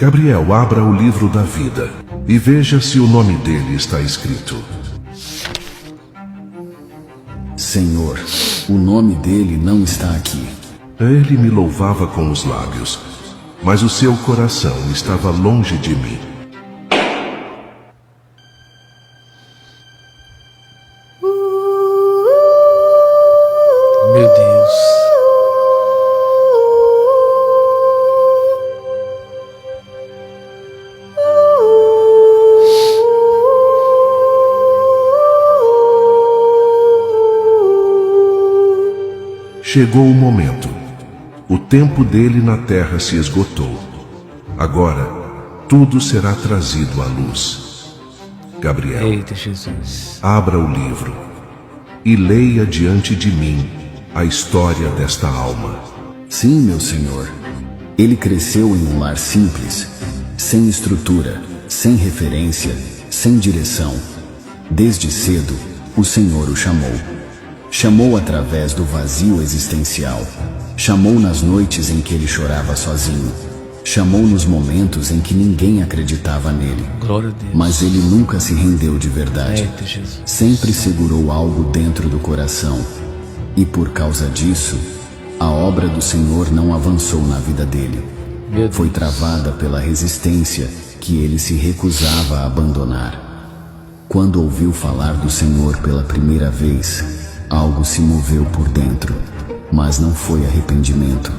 Gabriel, abra o livro da vida e veja se o nome dele está escrito. Senhor, o nome dele não está aqui. Ele me louvava com os lábios, mas o seu coração estava longe de mim. Meu Deus. Chegou o momento. O tempo dele na terra se esgotou. Agora, tudo será trazido à luz. Gabriel, Eita, Jesus. abra o livro e leia diante de mim a história desta alma. Sim, meu Senhor. Ele cresceu em um lar simples, sem estrutura, sem referência, sem direção. Desde cedo, o Senhor o chamou. Chamou através do vazio existencial. Chamou nas noites em que ele chorava sozinho. Chamou nos momentos em que ninguém acreditava nele. Glória a Deus. Mas ele nunca se rendeu de verdade. Eita, Jesus. Sempre segurou algo dentro do coração. E por causa disso, a obra do Senhor não avançou na vida dele. Meu Deus. Foi travada pela resistência que ele se recusava a abandonar. Quando ouviu falar do Senhor pela primeira vez, algo se moveu por dentro, mas não foi arrependimento.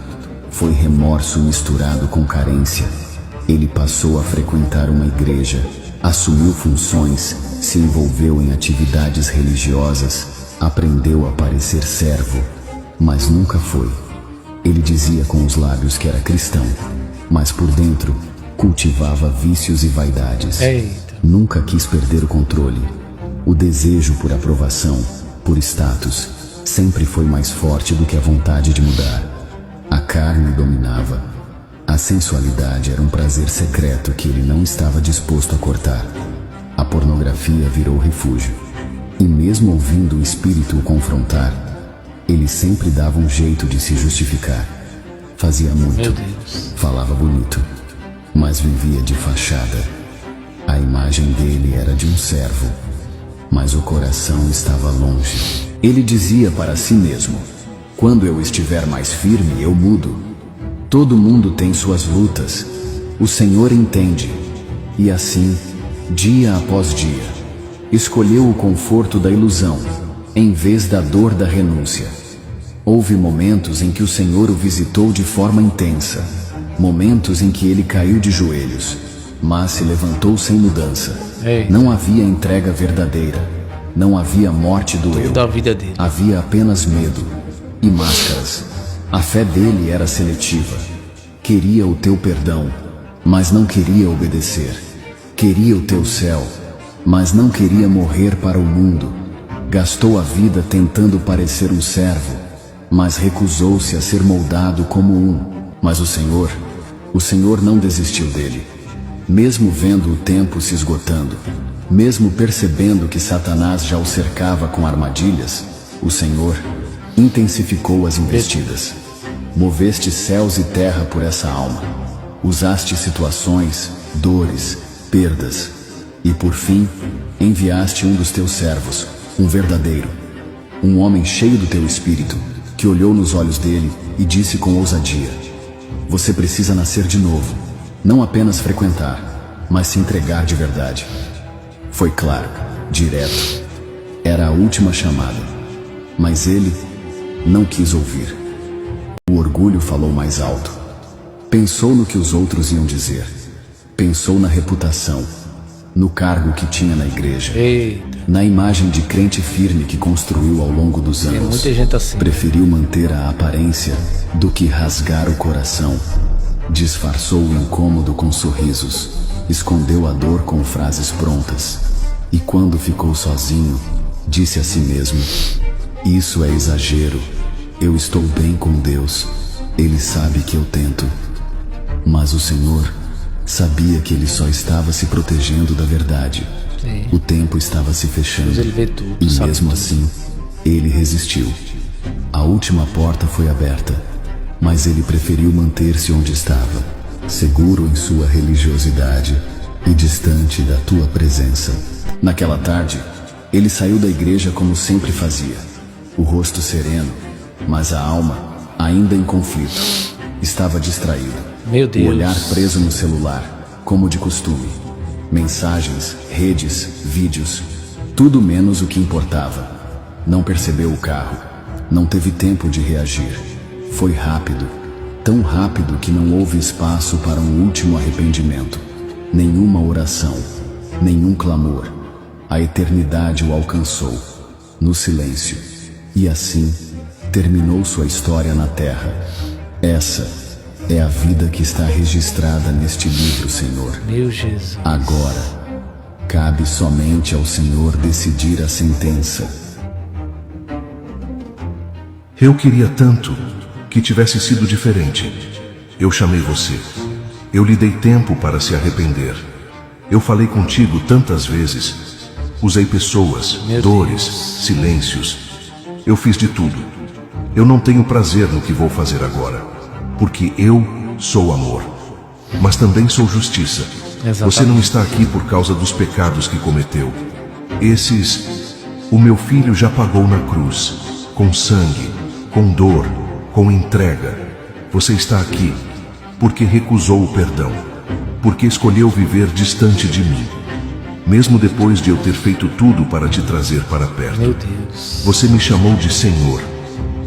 Foi remorso misturado com carência. Ele passou a frequentar uma igreja, assumiu funções, se envolveu em atividades religiosas, aprendeu a parecer servo, mas nunca foi. Ele dizia com os lábios que era cristão, mas por dentro cultivava vícios e vaidades. Eita. Nunca quis perder o controle. O desejo por aprovação, por status, sempre foi mais forte do que a vontade de mudar. A carne dominava. A sensualidade era um prazer secreto que ele não estava disposto a cortar. A pornografia virou refúgio. E mesmo ouvindo o espírito o confrontar, ele sempre dava um jeito de se justificar. Fazia muito, Meu Deus. falava bonito, mas vivia de fachada. A imagem dele era de um servo, mas o coração estava longe. Ele dizia para si mesmo: quando eu estiver mais firme, eu mudo. Todo mundo tem suas lutas. O Senhor entende. E assim, dia após dia, escolheu o conforto da ilusão, em vez da dor da renúncia. Houve momentos em que o Senhor o visitou de forma intensa. Momentos em que ele caiu de joelhos, mas se levantou sem mudança. Ei. Não havia entrega verdadeira. Não havia morte do eu. Da vida dele. Havia apenas medo e máscaras. A fé dele era seletiva. Queria o teu perdão, mas não queria obedecer. Queria o teu céu, mas não queria morrer para o mundo. Gastou a vida tentando parecer um servo, mas recusou-se a ser moldado como um. Mas o Senhor não desistiu dele. Mesmo vendo o tempo se esgotando, mesmo percebendo que Satanás já o cercava com armadilhas, o Senhor intensificou as investidas. Moveste céus e terra por essa alma. Usaste situações, dores, perdas. E por fim, enviaste um dos teus servos, um verdadeiro, um homem cheio do teu espírito, que olhou nos olhos dele e disse com ousadia: você precisa nascer de novo, não apenas frequentar, mas se entregar de verdade. Foi claro, direto. Era a última chamada. Mas ele não quis ouvir. O orgulho falou mais alto. Pensou no que os outros iam dizer. Pensou na reputação, no cargo que tinha na igreja, Eita. na imagem de crente firme que construiu ao longo dos Tem anos. muita gente assim. Preferiu manter a aparência do que rasgar o coração. Disfarçou o incômodo com sorrisos, escondeu a dor com frases prontas. E quando ficou sozinho, disse a si mesmo: isso é exagero. Eu estou bem com Deus. Ele sabe que eu tento. Mas o Senhor sabia que ele só estava se protegendo da verdade. Sim. O tempo estava se fechando. Mas ele vê tudo, E sabe mesmo tudo. assim, ele resistiu. A última porta foi aberta, mas ele preferiu manter-se onde estava. seguro em sua religiosidade e distante da tua presença. Naquela tarde, ele saiu da igreja como sempre fazia, o rosto sereno, mas a alma, ainda em conflito, estava distraída. Meu Deus. O olhar preso no celular, como de costume. Mensagens, redes, vídeos, tudo menos o que importava. Não percebeu o carro, não teve tempo de reagir. Foi rápido, tão rápido que não houve espaço para um último arrependimento. Nenhuma oração, nenhum clamor. A eternidade o alcançou, no silêncio. E assim, terminou sua história na terra. Essa é a vida que está registrada neste livro, Senhor. Meu Jesus. Agora, cabe somente ao Senhor decidir a sentença. Eu queria tanto que tivesse sido diferente. Eu chamei você. Eu lhe dei tempo para se arrepender. Eu falei contigo tantas vezes. Usei pessoas, Meu dores, Deus. silêncios. Eu fiz de tudo. Eu não tenho prazer no que vou fazer agora, porque eu sou amor, mas também sou justiça. Exatamente. Você não está aqui por causa dos pecados que cometeu. Esses, o meu filho já pagou na cruz, com sangue, com dor, com entrega. Você está aqui porque recusou o perdão, porque escolheu viver distante de mim. Mesmo depois de eu ter feito tudo para te trazer para perto. Meu Deus. Você me chamou de Senhor,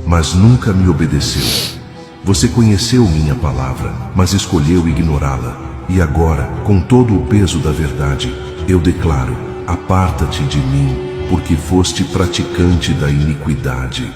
mas nunca me obedeceu. Você conheceu minha palavra, mas escolheu ignorá-la. E agora, com todo o peso da verdade, eu declaro: aparta-te de mim, porque foste praticante da iniquidade.